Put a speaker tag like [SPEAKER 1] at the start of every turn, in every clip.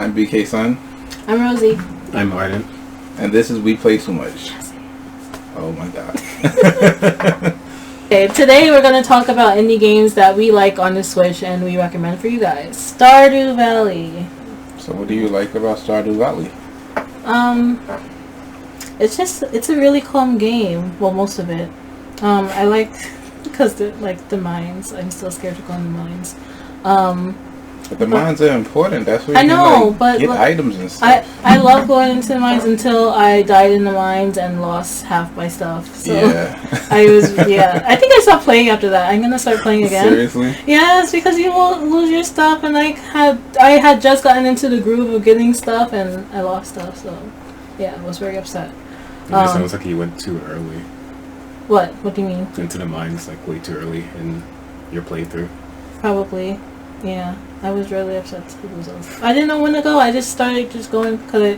[SPEAKER 1] I'm BK Sun.
[SPEAKER 2] I'm Rosie.
[SPEAKER 3] I'm Ardent.
[SPEAKER 1] And this is We Play Too Much. Oh my god.
[SPEAKER 2] Okay, today we're going to talk about indie games that we like on the Switch and we recommend for you guys. Stardew Valley.
[SPEAKER 1] So what do you like about Stardew Valley?
[SPEAKER 2] It's a really calm game. Well, most of it. I like, because the mines. I'm still scared to go in the mines.
[SPEAKER 1] But the mines are important. That's where you can get items and stuff.
[SPEAKER 2] I love going into the mines until I died in the mines and lost half my stuff. So
[SPEAKER 1] yeah.
[SPEAKER 2] I think I stopped playing after that. I'm gonna start playing again.
[SPEAKER 1] Seriously?
[SPEAKER 2] Yes, because you won't lose your stuff, and I had just gotten into the groove of getting stuff and I lost stuff. So yeah, I was very upset.
[SPEAKER 3] It sounds like you went too early.
[SPEAKER 2] What? What do you mean?
[SPEAKER 3] Into the mines like way too early in your playthrough.
[SPEAKER 2] Probably. Yeah, I was really upset to lose those. I didn't know when to go. I just started going because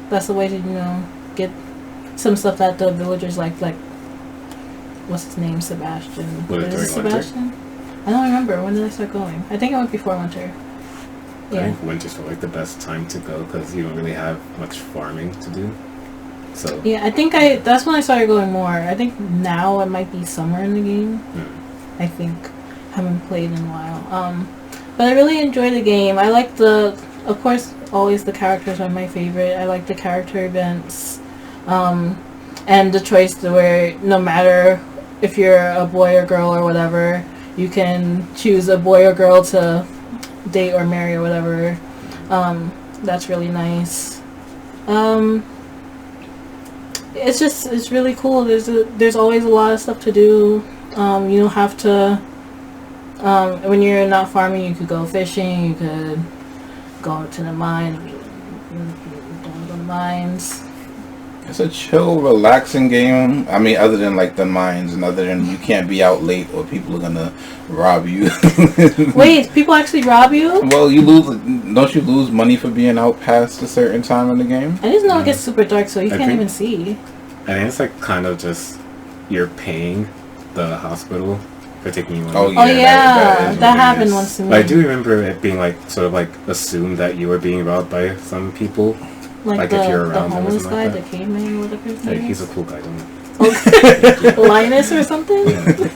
[SPEAKER 2] that's the way to get some stuff that the villagers like what's his name, Sebastian.
[SPEAKER 3] Is it
[SPEAKER 2] Sebastian? I don't remember. When did I start going? I think I went before winter. Yeah.
[SPEAKER 3] I think winter's the best time to go because you don't really have much farming to do. So
[SPEAKER 2] yeah, I think that's when I started going more. I think now it might be summer in the game. I think. Haven't played in a while. But I really enjoy the game. I like of course, always the characters are my favorite. I like the character events, and the choice to where no matter if you're a boy or girl or whatever, you can choose a boy or girl to date or marry or whatever. That's really nice. It's really cool. There's always a lot of stuff to do. You don't have to. When you're not farming, you could go fishing, you could go to the mine, don't go to the mines.
[SPEAKER 1] It's a chill, relaxing game. I mean, other than the mines and other than you can't be out late or people are gonna rob you.
[SPEAKER 2] Wait, people actually rob you?
[SPEAKER 1] Well, don't you lose money for being out past a certain time in the game?
[SPEAKER 2] I just know it gets super dark, so you can't even see.
[SPEAKER 3] I think it's kind of just you're paying the hospital for taking you on.
[SPEAKER 1] Oh yeah,
[SPEAKER 2] that happened once to me.
[SPEAKER 3] I do remember it being assumed that you were being robbed by some people. Like if you're around
[SPEAKER 2] the homeless guy,
[SPEAKER 3] the
[SPEAKER 2] caveman, whatever his name is.
[SPEAKER 3] He's a cool guy, don't he?
[SPEAKER 2] Linus or something?
[SPEAKER 3] Yeah.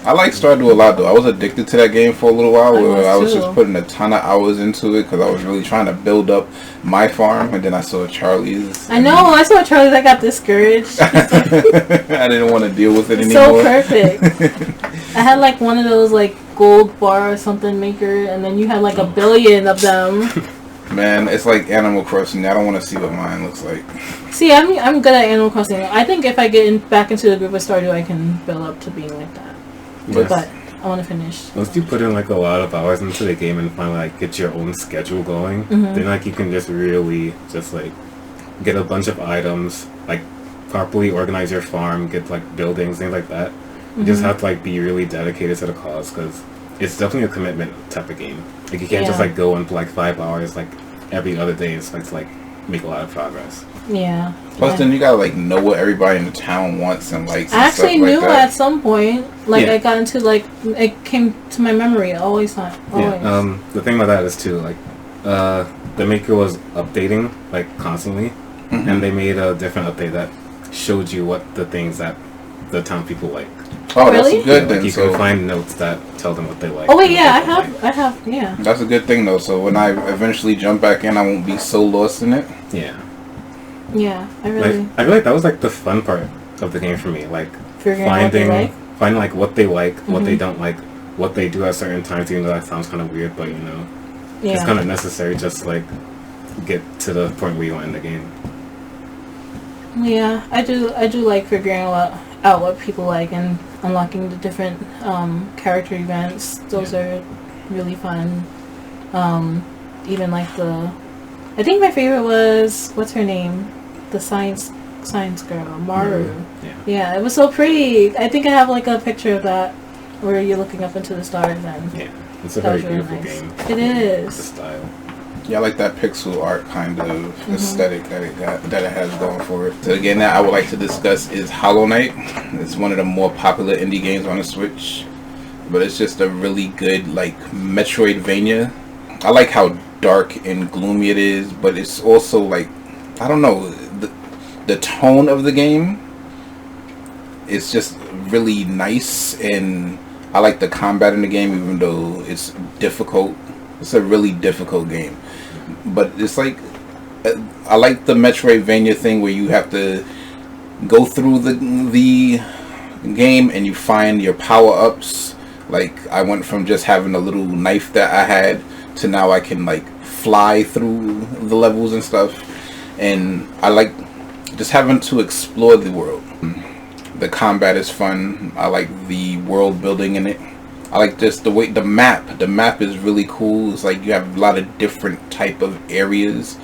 [SPEAKER 1] I like Stardew a lot though. I was addicted to that game for a little while where I was just putting a ton of hours into it because I was really trying to build up my farm, and then I saw Charlie's.
[SPEAKER 2] I know, I saw Charlie's, I got discouraged.
[SPEAKER 1] I didn't want to deal with it
[SPEAKER 2] So
[SPEAKER 1] anymore.
[SPEAKER 2] perfect. I had one of those gold bar or something maker, and then you had a billion of them.
[SPEAKER 1] Man, it's like Animal Crossing. I don't want to see what mine looks like.
[SPEAKER 2] See, I'm good at Animal Crossing. I think if I get back into the group of Stardew, I can build up to being like that.
[SPEAKER 3] Yes.
[SPEAKER 2] But I want to finish.
[SPEAKER 3] Once you put in a lot of hours into the game and finally get your own schedule going, then you can just really just get a bunch of items, properly organize your farm, get buildings, things like that. You just have to be really dedicated to the cause because it's definitely a commitment type of game. You can't just go in for 5 hours every other day. It's to make a lot of progress.
[SPEAKER 2] Yeah.
[SPEAKER 1] Plus, then you gotta know what everybody in the town wants and likes.
[SPEAKER 2] I actually knew
[SPEAKER 1] that.
[SPEAKER 2] at some point. I got into it came to my memory. Always not. Always.
[SPEAKER 3] Yeah. The thing about that is too the maker was updating constantly, and they made a different update that showed you what the things that the town people like.
[SPEAKER 1] Oh,
[SPEAKER 2] really?
[SPEAKER 1] that's good then.
[SPEAKER 3] You can find notes that tell them what they like.
[SPEAKER 2] Oh wait, yeah, I have, yeah.
[SPEAKER 1] That's a good thing though. So when I eventually jump back in, I won't be so lost in it.
[SPEAKER 3] Yeah.
[SPEAKER 2] Yeah, I really.
[SPEAKER 3] I feel that was the fun part of the game for me, finding what they like, what they don't like, what they do at certain times. Even though that sounds kind of weird, but it's kind of necessary just get to the point where you want in the game.
[SPEAKER 2] Yeah, I do like figuring out what people like and unlocking the different character events. Those are really fun. Even I think my favorite was, what's her name? The science girl, Maru. Yeah, it was so pretty. I think I have a picture of that where you're looking up into the stars and
[SPEAKER 3] it's a very beautiful game.
[SPEAKER 2] It is.
[SPEAKER 3] The style.
[SPEAKER 1] Yeah, I like that pixel art kind of aesthetic that it has going for it. So again, that I would like to discuss is Hollow Knight. It's one of the more popular indie games on the Switch, but it's just a really good Metroidvania I like how dark and gloomy it is, but it's also like, I don't know, the tone of the game is just really nice, and I like the combat in the game, even though it's difficult. It's a really difficult game, but it's like, I like the Metroidvania thing where you have to go through the game and you find your power-ups. Like, I went from just having a little knife that I had to now I can like fly through the levels and stuff, and I like just having to explore the world. The combat is fun. I like the world building in it. I like just the way the map is really cool. It's like you have a lot of different type of areas.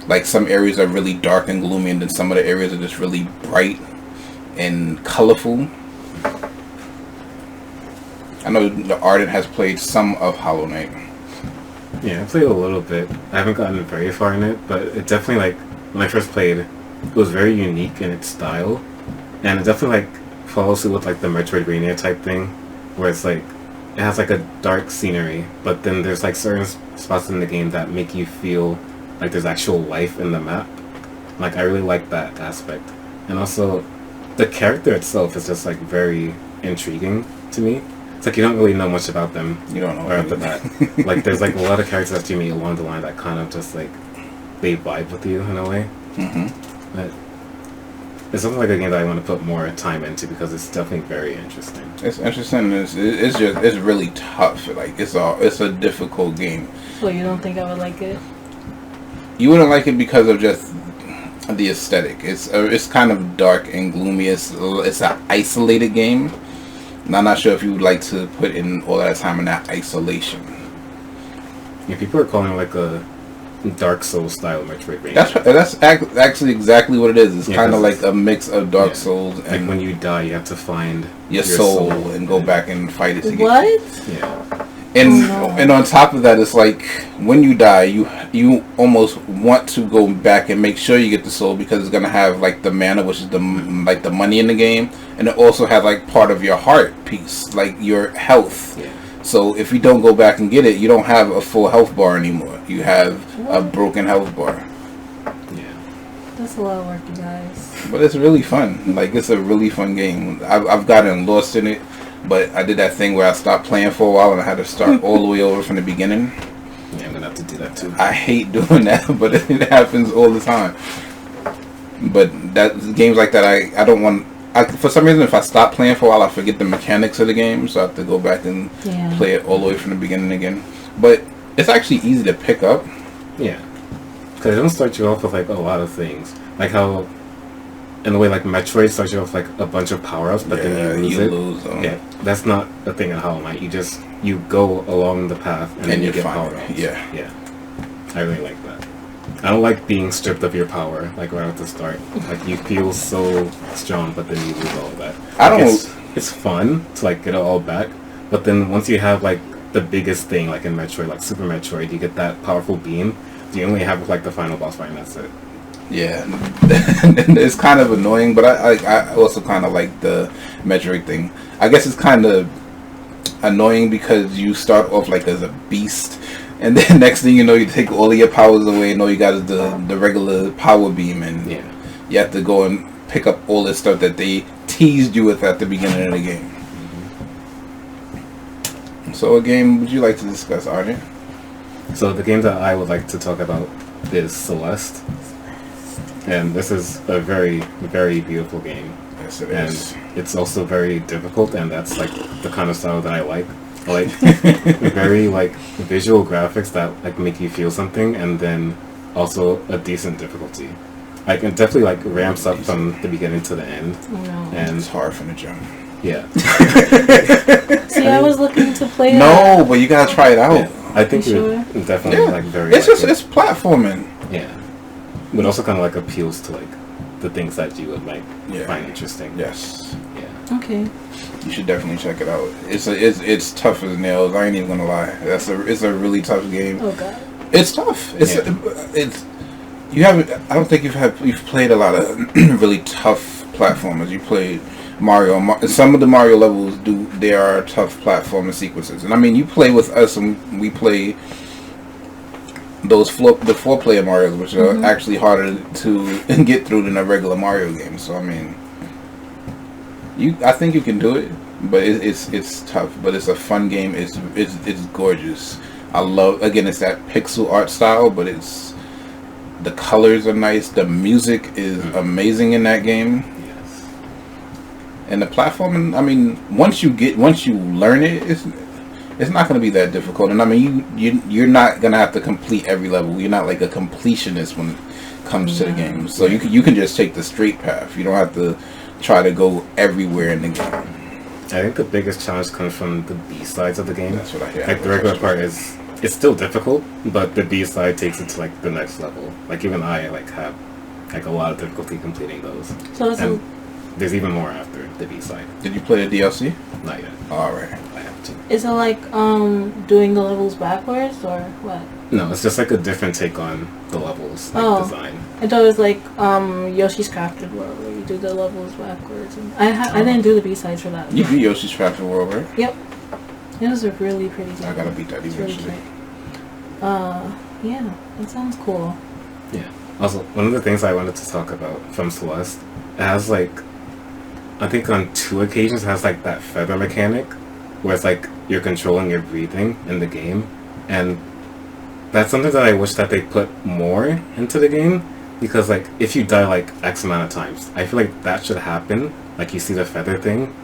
[SPEAKER 1] Like, some areas are really dark and gloomy, and then some of the areas are just really bright and colorful. I know the Ardent has played some of Hollow Knight.
[SPEAKER 3] Yeah, I played a little bit. I haven't gotten very far in it, but it definitely, like, when I first played, it was very unique in its style, and it definitely, like, follows suit with, like, the Metroidvania type thing, where it's, like, it has, like, a dark scenery, but then there's, like, certain spots in the game that make you feel like there's actual life in the map. Like, I really like that aspect. And also, the character itself is just, like, very intriguing to me. It's like you don't really know much about them.
[SPEAKER 1] You don't know
[SPEAKER 3] right off the bat. Like, there's like a lot of characters that you meet along the line that kind of just like they vibe with you in a way.
[SPEAKER 1] Mm-hmm.
[SPEAKER 3] But it's something like a game that I want to put more time into because it's definitely very interesting.
[SPEAKER 1] It's interesting. It's really tough. Like, it's a difficult game.
[SPEAKER 2] So you don't think I would like it?
[SPEAKER 1] You wouldn't like it because of just the aesthetic. It's kind of dark and gloomy. It's an isolated game. And I'm not sure if you would like to put in all that time in that isolation.
[SPEAKER 3] Yeah, people are calling it like a Dark Souls style Metroidvania.
[SPEAKER 1] That's actually exactly what it is. It's kind of like a mix of Dark Souls and
[SPEAKER 3] like when you die, you have to find
[SPEAKER 1] your soul and go back and fight it again.
[SPEAKER 2] What?
[SPEAKER 3] Yeah.
[SPEAKER 1] And on top of that, it's like when you die, you almost want to go back and make sure you get the soul because it's gonna have like the mana, which is the money in the game, and it also has like part of your heart piece, like your health. Yeah. So if you don't go back and get it, you don't have a full health bar anymore. You have a broken health bar.
[SPEAKER 3] Yeah.
[SPEAKER 2] That's a lot of work, you guys.
[SPEAKER 1] But it's really fun. Like, it's a really fun game. I've gotten lost in it. But I did that thing where I stopped playing for a while and I had to start all the way over from the beginning.
[SPEAKER 3] Yeah, I'm gonna have to do that too.
[SPEAKER 1] I hate doing that, but it happens all the time. But games like that, I don't want. For some reason, if I stop playing for a while, I forget the mechanics of the game, so I have to go back and play it all the way from the beginning again. But it's actually easy to pick up.
[SPEAKER 3] Yeah, because it doesn't start you off with like a lot of things, like how. In the way like Metroid starts you off like a bunch of power-ups, but then you lose it. Yeah, that's not a thing in Hollow Knight. You go along the path and then you get power-ups.
[SPEAKER 1] Yeah.
[SPEAKER 3] I really like that. I don't like being stripped of your power like right at the start. Like you feel so strong, but then you lose all of that. It's fun to like get it all back, but then once you have like the biggest thing, like in Metroid, like Super Metroid, you get that powerful beam. You only have like the final boss fight, and that's it.
[SPEAKER 1] Yeah, it's kind of annoying, but I also kind of like the Metroid thing. I guess it's kind of annoying because you start off like as a beast, and then next thing you know, you take all of your powers away, and all you got is the regular power beam, and you have to go and pick up all this stuff that they teased you with at the beginning of the game. So, what game would you like to discuss, Ardent?
[SPEAKER 3] So, the game that I would like to talk about is Celeste. And this is a very, very beautiful game.
[SPEAKER 1] Yes, it is.
[SPEAKER 3] And it's also very difficult, and that's like the kind of style that I like. I like very like visual graphics that like make you feel something, and then also a decent difficulty. Like it definitely like ramps up from the beginning to the end.
[SPEAKER 2] Oh, no.
[SPEAKER 3] And
[SPEAKER 1] it's hard from the jump.
[SPEAKER 3] Yeah.
[SPEAKER 2] See, I was looking to play that.
[SPEAKER 1] No, but you gotta try it out.
[SPEAKER 3] Yeah. I think it's definitely like very.
[SPEAKER 1] It's just it's platforming.
[SPEAKER 3] Yeah. But also kind of like appeals to like the things that you would like find interesting.
[SPEAKER 1] Yes.
[SPEAKER 3] Yeah.
[SPEAKER 2] Okay.
[SPEAKER 1] You should definitely check it out. It's tough as nails. I ain't even gonna lie. It's a really tough game.
[SPEAKER 2] Oh god.
[SPEAKER 1] It's tough. It's you haven't. I don't think you've played a lot of really tough platformers. You played Mario. Some of the Mario levels they are tough platforming sequences. And I mean, you play with us and we play those the 4-player Marios, which are actually harder to get through than a regular Mario game. So I mean, I think you can do it, but it's tough. But it's a fun game. It's gorgeous. I love, again, it's that pixel art style, but the colors are nice. The music is amazing in that game.
[SPEAKER 3] Yes.
[SPEAKER 1] And the platforming, I mean, once you learn it, it's not going to be that difficult. And I mean, you're not going to have to complete every level. You're not like a completionist when it comes to the game. So you can just take the straight path. You don't have to try to go everywhere in the game.
[SPEAKER 3] I think the biggest challenge comes from the B-sides of the game.
[SPEAKER 1] That's what I hear.
[SPEAKER 3] Like, the regular part it's still difficult, but the B-side takes it to, like, the next level. Like, even I, like, have, like, a lot of difficulty completing those.
[SPEAKER 2] So
[SPEAKER 3] and there's even more after the B-side.
[SPEAKER 1] Did you play the DLC?
[SPEAKER 3] Not yet.
[SPEAKER 1] Alright.
[SPEAKER 3] I have to.
[SPEAKER 2] is it like doing the levels backwards or what?
[SPEAKER 3] No, it's just, like, a different take on the levels, like, design.
[SPEAKER 2] I thought it was like Yoshi's Crafted World, where you do the levels backwards. And I didn't do the B-sides for that.
[SPEAKER 1] You beat Yoshi's Crafted World, right?
[SPEAKER 2] Yep. It was a really pretty game.
[SPEAKER 1] I gotta beat that eventually.
[SPEAKER 2] Yeah, that sounds cool.
[SPEAKER 3] Yeah. Also, one of the things I wanted to talk about from Celeste, it has, like, I think on 2 occasions it has, like, that feather mechanic, where it's, like, you're controlling your breathing in the game, and that's something that I wish that they put more into the game, because, like, if you die, like, X amount of times, I feel like that should happen, like, you see the feather thing,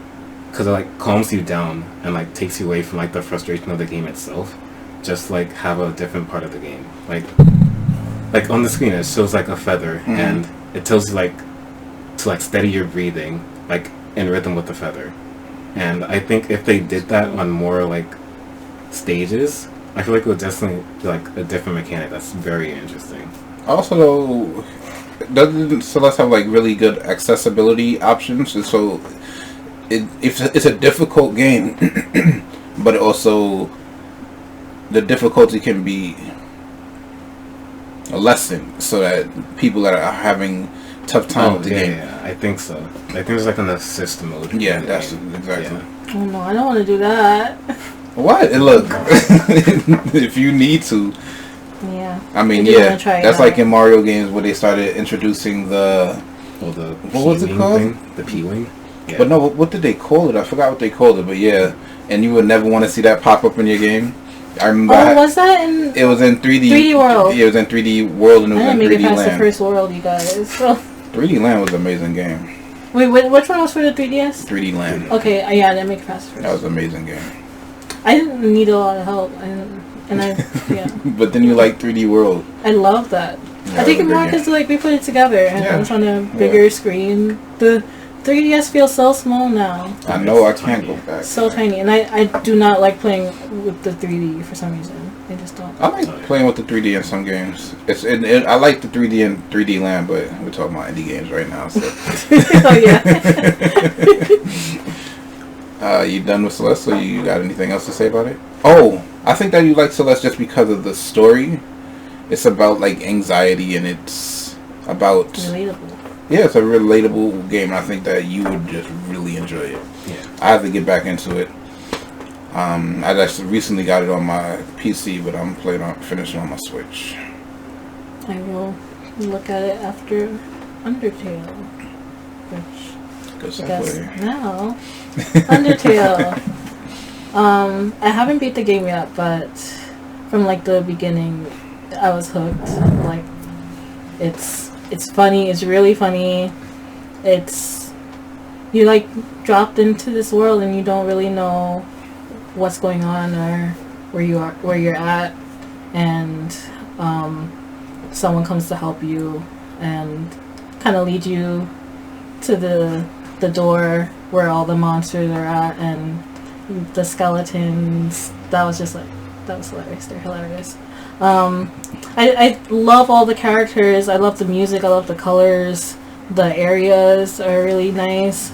[SPEAKER 3] because it, like, calms you down and, like, takes you away from, like, the frustration of the game itself. Just, like, have a different part of the game. Like on the screen it shows, like, a feather, and it tells you, like, to, like, steady your breathing, like, in rhythm with the feather. And I think if they did that on more, like, stages, I feel like it would definitely be, like, a different mechanic that's very interesting.
[SPEAKER 1] Also, though, doesn't Celeste have, like, really good accessibility options? So it's a difficult game, but also the difficulty can be lessened so that people that are having tough time with the game.
[SPEAKER 3] Yeah, I think so. I think there's, like, an assist mode.
[SPEAKER 1] Yeah, that's exactly.
[SPEAKER 3] Yeah.
[SPEAKER 2] Oh no, I don't want to do that.
[SPEAKER 1] What? Look, if you need to.
[SPEAKER 2] Yeah.
[SPEAKER 1] I mean,
[SPEAKER 2] yeah,
[SPEAKER 1] that's like in Mario games where they started introducing the what was it called?
[SPEAKER 3] The P-Wing. Yeah.
[SPEAKER 1] But no, what did they call it? I forgot what they called it. But yeah, and you would never want to see that pop up in your game. I remember.
[SPEAKER 2] Was that in?
[SPEAKER 1] It was in 3D.
[SPEAKER 2] 3D World.
[SPEAKER 1] Yeah, it was in 3D World, and it was in 3D Land. I didn't make it past
[SPEAKER 2] the first world, you guys. So.
[SPEAKER 1] 3D Land was an amazing game.
[SPEAKER 2] Wait, which one was for the 3DS?
[SPEAKER 1] 3D Land.
[SPEAKER 2] Okay, yeah, I didn't make it past the first.
[SPEAKER 1] That was an amazing game.
[SPEAKER 2] I didn't need a lot of help, yeah.
[SPEAKER 1] But then you like 3D World.
[SPEAKER 2] I love that.
[SPEAKER 1] Yeah,
[SPEAKER 2] I think it more because like we put it together and it was on a bigger screen. The 3DS feels so small now.
[SPEAKER 1] I know, I can't go back.
[SPEAKER 2] So tiny, and I do not like playing with the 3D for some reason. I just don't.
[SPEAKER 1] I like playing with the 3D in some games. I like the 3D in 3D Land, but we're talking about indie games right now. So.
[SPEAKER 2] Oh yeah.
[SPEAKER 1] You done with Celeste? Or you got anything else to say about it? Oh, I think that you like Celeste just because of the story. It's about like anxiety, and it's about
[SPEAKER 2] relatable.
[SPEAKER 1] Yeah, it's a relatable game. I think that you would just really enjoy it.
[SPEAKER 3] Yeah,
[SPEAKER 1] I have to get back into it. I just recently got it on my PC, but I'm finishing on my Switch.
[SPEAKER 2] I will look at it after Undertale, which
[SPEAKER 1] Good
[SPEAKER 2] I guess
[SPEAKER 1] segue.
[SPEAKER 2] now Undertale. I haven't beat the game yet, but from like the beginning, I was hooked. Like, it's funny. It's really funny. You like dropped into this world and you don't really know what's going on or where you're at, and someone comes to help you and kind of lead you to the door where all the monsters are at and the skeletons. That was hilarious. They're hilarious. I love all the characters. I love the music. I love the colors. The areas are really nice.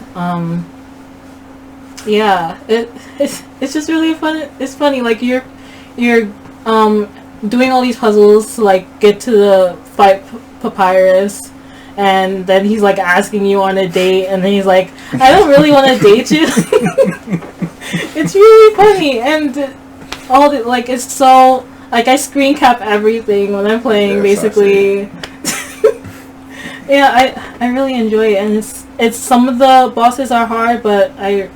[SPEAKER 2] Yeah, it's just really fun. It's funny. Like you're doing all these puzzles to like get to the fight Papyrus, and then he's like asking you on a date, and then he's like, I don't really want to date you. It's really funny, and all the like it's so like I screen cap everything when I'm playing.
[SPEAKER 1] Yes,
[SPEAKER 2] basically, yeah, I really enjoy it, and it's some of the bosses are hard, but it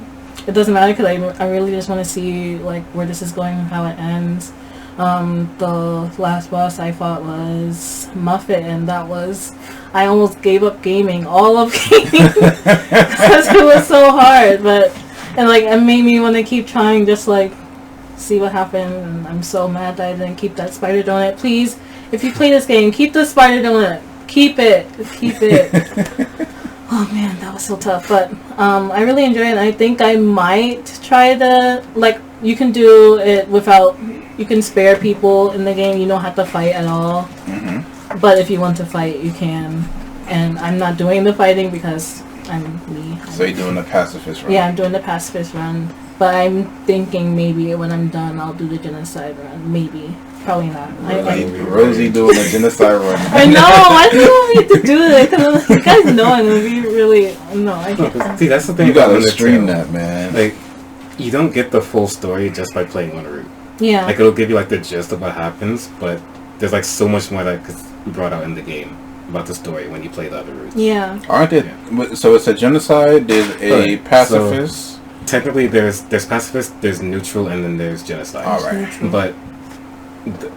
[SPEAKER 2] doesn't matter because I really just want to see like where this is going and how it ends. The last boss I fought was Muffet, and I almost gave up gaming, all of gaming, because it was so hard. And it made me want to keep trying, just like see what happened. And I'm so mad that I didn't keep that spider donut. Please, if you play this game, keep the spider donut. Keep it. Oh man, that was so tough. But I really enjoy it. And I think I might try you can do it without. You can spare people in the game. You don't have to fight at all. Mm-hmm. But if you want to fight, you can. And I'm not doing the fighting because I'm me.
[SPEAKER 1] So you're doing the pacifist run?
[SPEAKER 2] Yeah, I'm doing the pacifist run. But I'm thinking maybe when I'm done, I'll do the genocide run. Maybe. Probably not.
[SPEAKER 1] Rosie doing the genocide run.
[SPEAKER 2] I know! Why do you want me to do this? Because you guys know I'm going to be really... No, I can't.
[SPEAKER 3] See, that's the thing.
[SPEAKER 1] You gotta stream that, man.
[SPEAKER 3] Like, you don't get the full story just by playing one route.
[SPEAKER 2] Yeah.
[SPEAKER 3] Like, it'll give you, like, the gist of what happens, but there's, like, so much more that gets brought out in the game about the story when you play the other routes.
[SPEAKER 2] Yeah.
[SPEAKER 1] Aren't it? Yeah. So it's a genocide, there's a pacifist?
[SPEAKER 3] So, technically, there's pacifist, there's neutral, and then there's genocide.
[SPEAKER 1] Alright.
[SPEAKER 3] But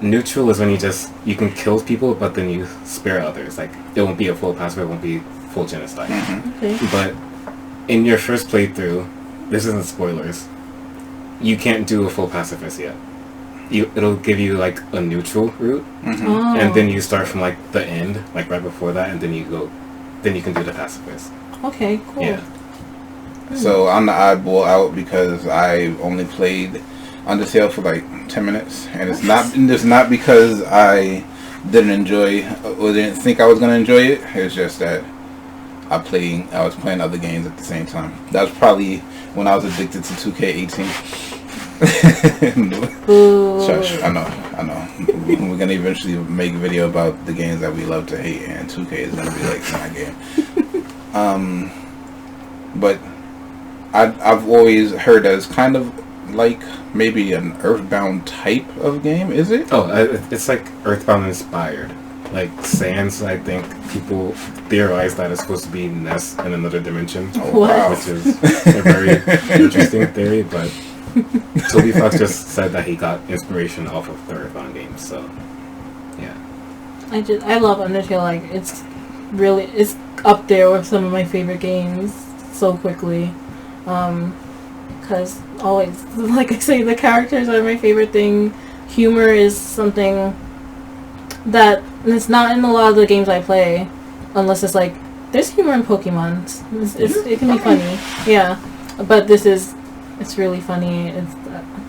[SPEAKER 3] neutral is when you can kill people, but then you spare others. Like, it won't be a full pacifist, it won't be full genocide.
[SPEAKER 1] Mm-hmm.
[SPEAKER 2] Okay.
[SPEAKER 3] But in your first playthrough, this isn't spoilers, you can't do a full pacifist yet. It'll give you like a neutral route,
[SPEAKER 1] mm-hmm.
[SPEAKER 3] And then you start from like the end, like right before that, and then you can do the pacifist.
[SPEAKER 2] Okay, cool.
[SPEAKER 3] Yeah.
[SPEAKER 1] So I'm the oddball out because I only played Undertale for like 10 minutes, and it's not because I didn't enjoy or didn't think I was gonna enjoy it. It's just that I was playing other games at the same time. That was probably when I was addicted to 2K18. Shush, I know. We're gonna eventually make a video about the games that we love to hate, and 2K is gonna be like my game. But I've always heard that it's kind of like maybe an Earthbound type of game. Is it?
[SPEAKER 3] Oh, it's like Earthbound inspired. Like Sans, I think people theorize that it's supposed to be Ness in another dimension.
[SPEAKER 1] Oh, wow.
[SPEAKER 3] Which is a very interesting theory, but Toby Fox just said that he got inspiration off of the Earthbound games, so yeah.
[SPEAKER 2] I love Undertale. Like it's up there with some of my favorite games so quickly. Because always, like I say, the characters are my favorite thing. Humor is something that it's not in a lot of the games I play, unless it's like there's humor in Pokemon. It can be funny, yeah. But it's really funny.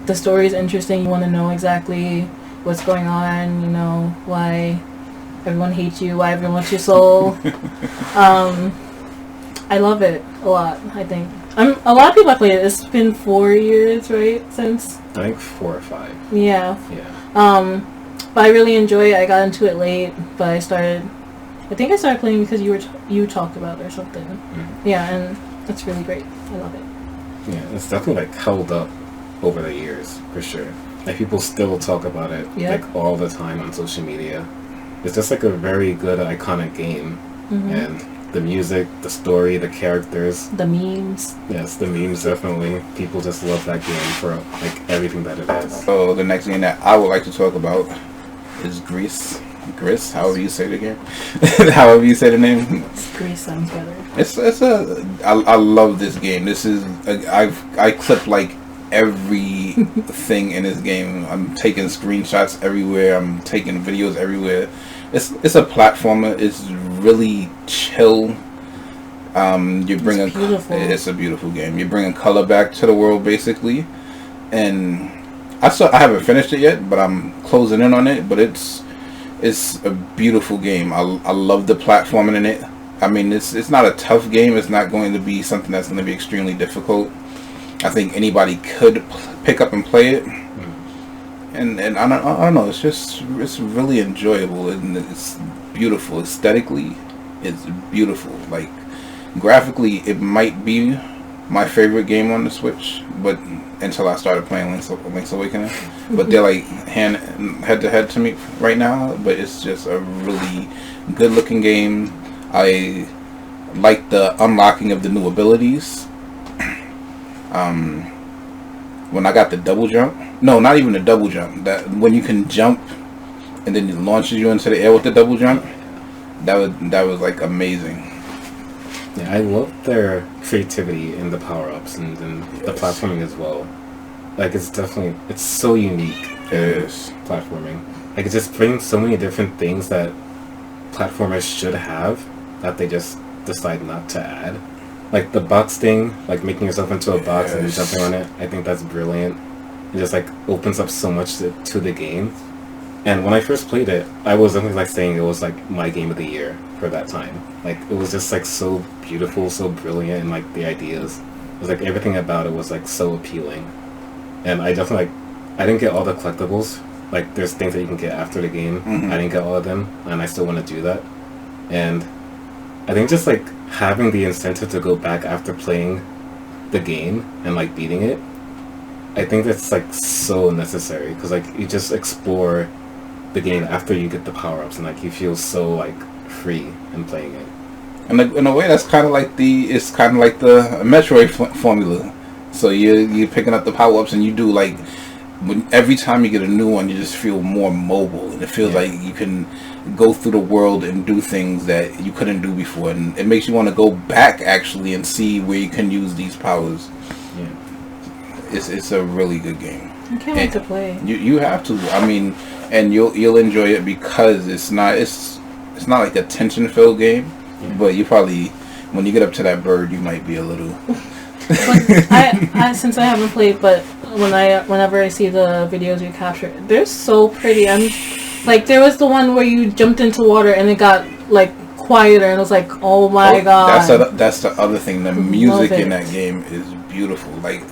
[SPEAKER 2] The story is interesting. You want to know exactly what's going on. You know why everyone hates you, why everyone wants your soul. I love it a lot. I think a lot of people have played it. It's been 4 years, right, since
[SPEAKER 3] I think 4 or 5.
[SPEAKER 2] Yeah. But I really enjoy it. I got into it late, but I think I started playing because you talked about it or something. Mm-hmm. Yeah, and it's really great. I love it.
[SPEAKER 3] Yeah, it's definitely like held up over the years for sure. Like people still talk about it like all the time on social media. It's just like a very good iconic game, and the music, the story, the characters,
[SPEAKER 2] the memes.
[SPEAKER 3] Yes, the memes definitely. People just love that game for like everything that it is.
[SPEAKER 1] So the next game that I would like to talk about is Gris, however you say the game, however you say the name.
[SPEAKER 2] Gris sounds better.
[SPEAKER 1] I love this game. This is I clip like everything in this game. I'm taking screenshots everywhere. I'm taking videos everywhere. It's a platformer. It's really chill. It's a beautiful game. You're bringing color back to the world basically, and I haven't finished it yet, but I'm closing in on it. But it's a beautiful game. I love the platforming in it. I mean, it's not a tough game. It's not going to be something that's going to be extremely difficult. I think anybody could pick up and play it. And I don't know. It's really enjoyable, and it's beautiful aesthetically. It's beautiful. Like graphically, it might be my favorite game on the Switch, but until I started playing Link's Awakening. But they're like head to head to me right now. But it's just a really good looking game. I like the unlocking of the new abilities. When I got the double jump, no, not even the double jump. That when you can jump and then it launches you into the air with the double jump. That was like amazing.
[SPEAKER 3] Yeah, I love their creativity in the power-ups and the platforming as well. Like, it's so unique.
[SPEAKER 1] It is.
[SPEAKER 3] Platforming. Like, it just brings so many different things that platformers should have that they just decide not to add. Like, the box thing, like making yourself into a box and jumping on it, I think that's brilliant. It just, like, opens up so much to the game. And when I first played it, I was definitely like saying it was like my game of the year for that time. Like, it was just like so beautiful, so brilliant, and like the ideas. It was like everything about it was like so appealing. And I definitely I didn't get all the collectibles. Like, there's things that you can get after the game. I didn't get all of them, and I still want to do that. And I think just like having the incentive to go back after playing the game and like beating it, I think that's like so necessary, because like you just explore the game after you get the power-ups, and like you feel so like free in playing it.
[SPEAKER 1] And in a way, that's kind of like the Metroid formula. So you're picking up the power-ups, and you do like every time you get a new one, you just feel more mobile, and it feels like you can go through the world and do things that you couldn't do before, and it makes you want to go back actually and see where you can use these powers.
[SPEAKER 3] Yeah,
[SPEAKER 1] it's a really good game.
[SPEAKER 2] I can't wait to play.
[SPEAKER 1] You have to. I mean, and you'll enjoy it because it's not like a tension-filled game, but you probably, when you get up to that bird, you might be a little.
[SPEAKER 2] But I since I haven't played, but whenever I see the videos you capture, they're so pretty. I'm like, there was the one where you jumped into water and it got like quieter, and it was like, oh my god.
[SPEAKER 1] That's the other thing. The music in that game is beautiful. Like,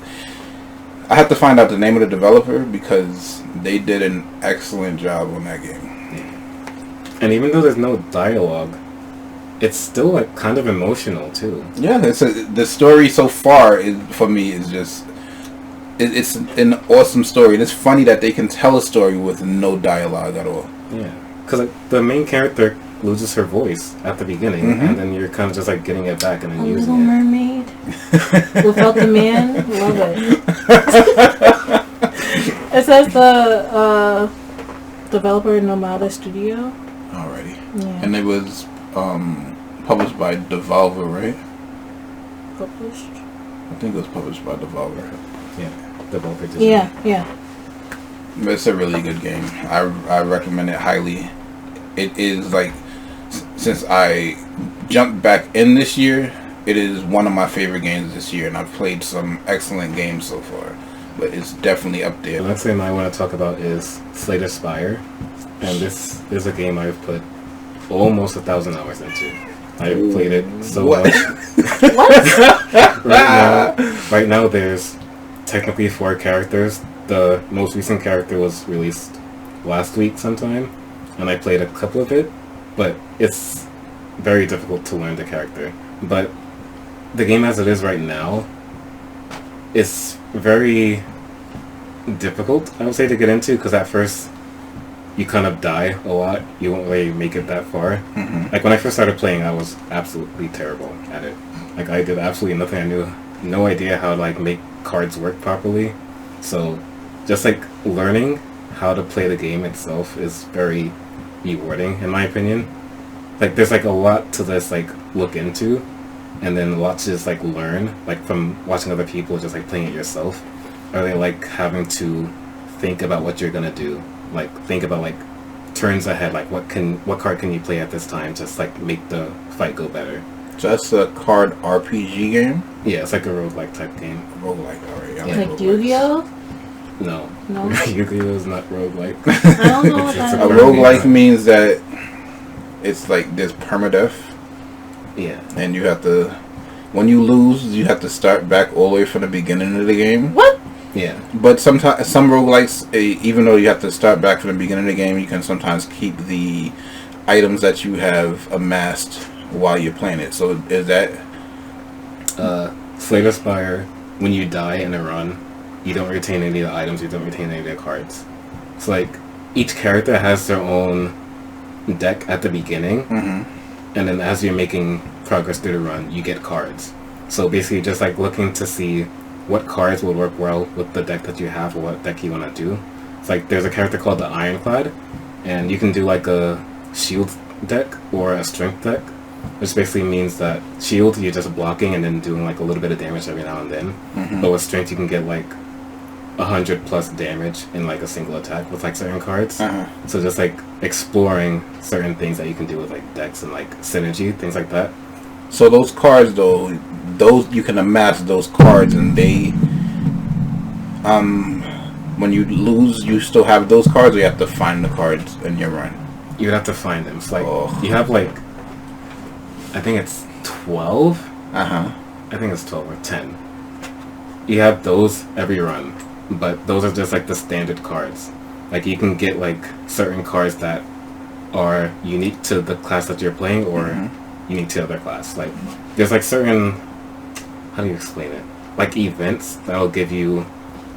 [SPEAKER 1] I have to find out the name of the developer because they did an excellent job on that game.
[SPEAKER 3] And even though there's no dialogue, it's still like kind of emotional too.
[SPEAKER 1] Yeah, the story so far for me is just it's an awesome story, and it's funny that they can tell a story with no dialogue at all.
[SPEAKER 3] Yeah, because like, the main character loses her voice at the beginning, and then you're kind of just like getting it back and then using
[SPEAKER 2] Little
[SPEAKER 3] it.
[SPEAKER 2] Mermaid without the man. Love it. It says the developer Nomada Studio.
[SPEAKER 1] Alrighty.
[SPEAKER 2] Yeah.
[SPEAKER 1] And it was published by Devolver, right?
[SPEAKER 2] Published.
[SPEAKER 1] I think it was published by Devolver.
[SPEAKER 3] Yeah, Devolver.
[SPEAKER 2] Yeah.
[SPEAKER 1] But it's a really good game. I recommend it highly. It is like, since I jumped back in this year, it is one of my favorite games this year, and I've played some excellent games so far. But it's definitely up there.
[SPEAKER 3] The next game I want to talk about is Slay the Spire, and this is a game I've put almost 1,000 hours into. I've played it so much.
[SPEAKER 2] What?
[SPEAKER 3] Right now there's technically 4 characters. The most recent character was released last week sometime, and I played a couple of it, but it's very difficult to learn the character. But the game as it is right now is very difficult, I would say, to get into, because at first you kind of die a lot. You won't really make it that far. Like, when I first started playing, I was absolutely terrible at it. Like, I did absolutely nothing. I knew no idea how to like make cards work properly. So just like learning how to play the game itself is very rewarding, in my opinion. Like, there's like a lot to this like look into, and then a lot to just like learn, like from watching other people just like playing it yourself. Or they like having to think about what you're gonna do, like think about like turns ahead, like what card can you play at this time, just like make the fight go better.
[SPEAKER 1] So that's a card RPG game?
[SPEAKER 3] Yeah, it's like a roguelike type game.
[SPEAKER 1] Roguelike, alright.
[SPEAKER 2] Like Yu-Gi-Oh?
[SPEAKER 3] No.
[SPEAKER 2] No.
[SPEAKER 3] Yu-Gi-Oh is not roguelike.
[SPEAKER 2] I don't know what that
[SPEAKER 1] A
[SPEAKER 2] is.
[SPEAKER 1] roguelike means that it's like there's permadeath.
[SPEAKER 3] Yeah.
[SPEAKER 1] And you have to, when you lose, you have to start back all the way from the beginning of the game.
[SPEAKER 2] What?
[SPEAKER 3] Yeah.
[SPEAKER 1] But sometimes, some roguelikes, even though you have to start back from the beginning of the game, you can sometimes keep the items that you have amassed while you're playing it. So is that...
[SPEAKER 3] Slay the Spire, when you die in a run, you don't retain any of the items, you don't retain any of the cards. It's like, each character has their own deck at the beginning, and then as you're making progress through the run, you get cards. So basically just like looking to see what cards would work well with the deck that you have or what deck you want to do. It's like there's a character called the Ironclad, and you can do like a shield deck or a strength deck, which basically means that shield you're just blocking and then doing like a little bit of damage every now and then. But with strength you can get like 100 plus damage in like a single attack with like certain cards. So just like exploring certain things that you can do with like decks and like synergy, things like that.
[SPEAKER 1] So those cards though, those you can amass those cards, and they when you lose you still have those cards, or you have to find the cards in your run?
[SPEAKER 3] You would have to find them. It's like you have like, I think it's 12. I think it's 12 or 10. You have those every run, but those are just like the standard cards. Like you can get like certain cards that are unique to the class that you're playing, or unique to other class. Like there's like certain, how do you explain it? Like events that'll give you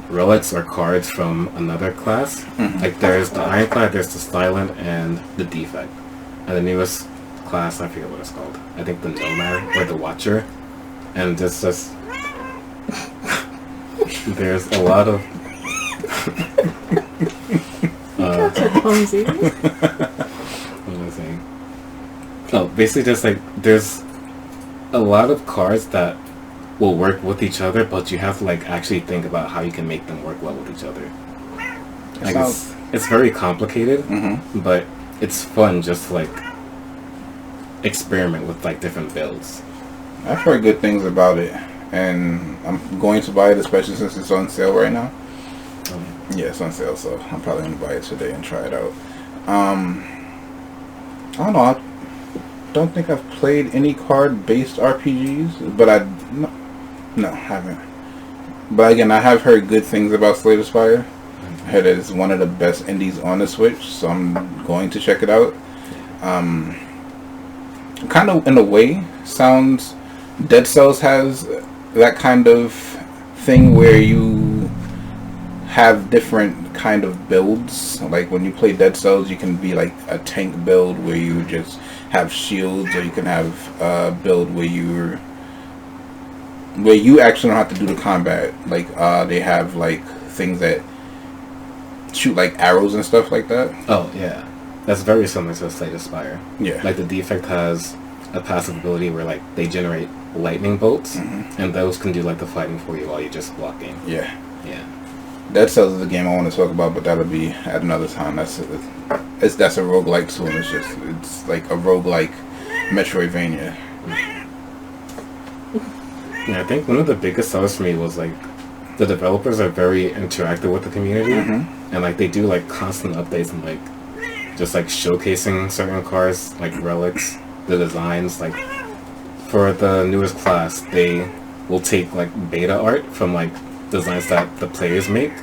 [SPEAKER 3] relics or cards from another class. Like there's the Ironclad, there's the Silent, and the Defect. And the newest class, I forget what it's called. I think the Nomad or the Watcher. And it's just there's a lot of
[SPEAKER 2] clumsy.
[SPEAKER 3] what was I saying? Oh, basically just like there's a lot of cards that will work with each other, but you have to like actually think about how you can make them work well with each other. Like it's very complicated, but it's fun just to like experiment with like different builds.
[SPEAKER 1] I've heard good things about it, and I'm going to buy it, especially since it's on sale right now. Yeah, it's on sale, so I'm probably going to buy it today and try it out. I don't know, I don't think I've played any card-based RPGs, but no, I haven't. But again, I have heard good things about Slay the Spire. I heard it's one of the best indies on the Switch, so I'm going to check it out. Kind of, in a way, sounds... Dead Cells has that kind of thing where you have different kind of builds. Like when you play Dead Cells, you can be like a tank build where you just have shields, or you can have a build where you actually don't have to do the combat. Like they have like things that shoot like arrows and stuff like that.
[SPEAKER 3] Oh yeah, that's very similar to Slay the Spire.
[SPEAKER 1] Yeah,
[SPEAKER 3] like the Defect has a passive ability where like they generate lightning bolts, and those can do like the fighting for you while you're just blocking. Yeah.
[SPEAKER 1] Dead Cells is a game I want to talk about, but that'll be at another time. That's a roguelike too, and it's like a roguelike Metroidvania.
[SPEAKER 3] Yeah, I think one of the biggest sellers for me was like the developers are very interactive with the community, and like they do like constant updates and like just like showcasing certain cards, like relics, the designs. Like for the newest class, they will take like beta art from like designs that the players make,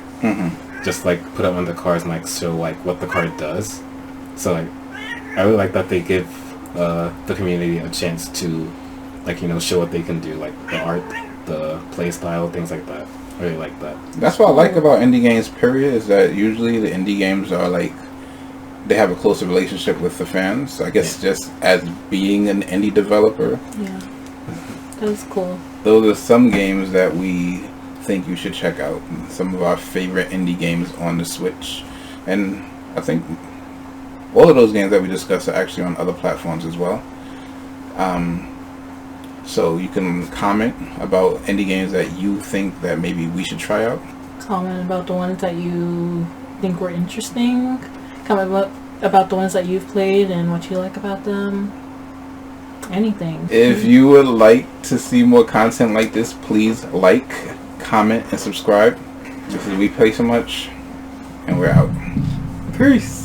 [SPEAKER 3] just like put it on the cards and like show like what the card does. So like I really like that they give the community a chance to like, you know, show what they can do, like the art, the play style, things like that. I really like that.
[SPEAKER 1] That's what I like about indie games, period, is that usually the indie games are like, they have a closer relationship with the fans. I guess just as being an indie developer. Yeah,
[SPEAKER 2] that was cool.
[SPEAKER 1] Those are some games that we think you should check out. Some of our favorite indie games on the Switch. And I think all of those games that we discussed are actually on other platforms as well. So you can comment about indie games that you think that maybe we should try out.
[SPEAKER 2] Comment about the ones that you think were interesting. Comment about the ones that you've played and what you like about them. Anything.
[SPEAKER 1] If you would like to see more content like this, please like, comment, and subscribe. Because we play so much, and we're out.
[SPEAKER 2] Peace.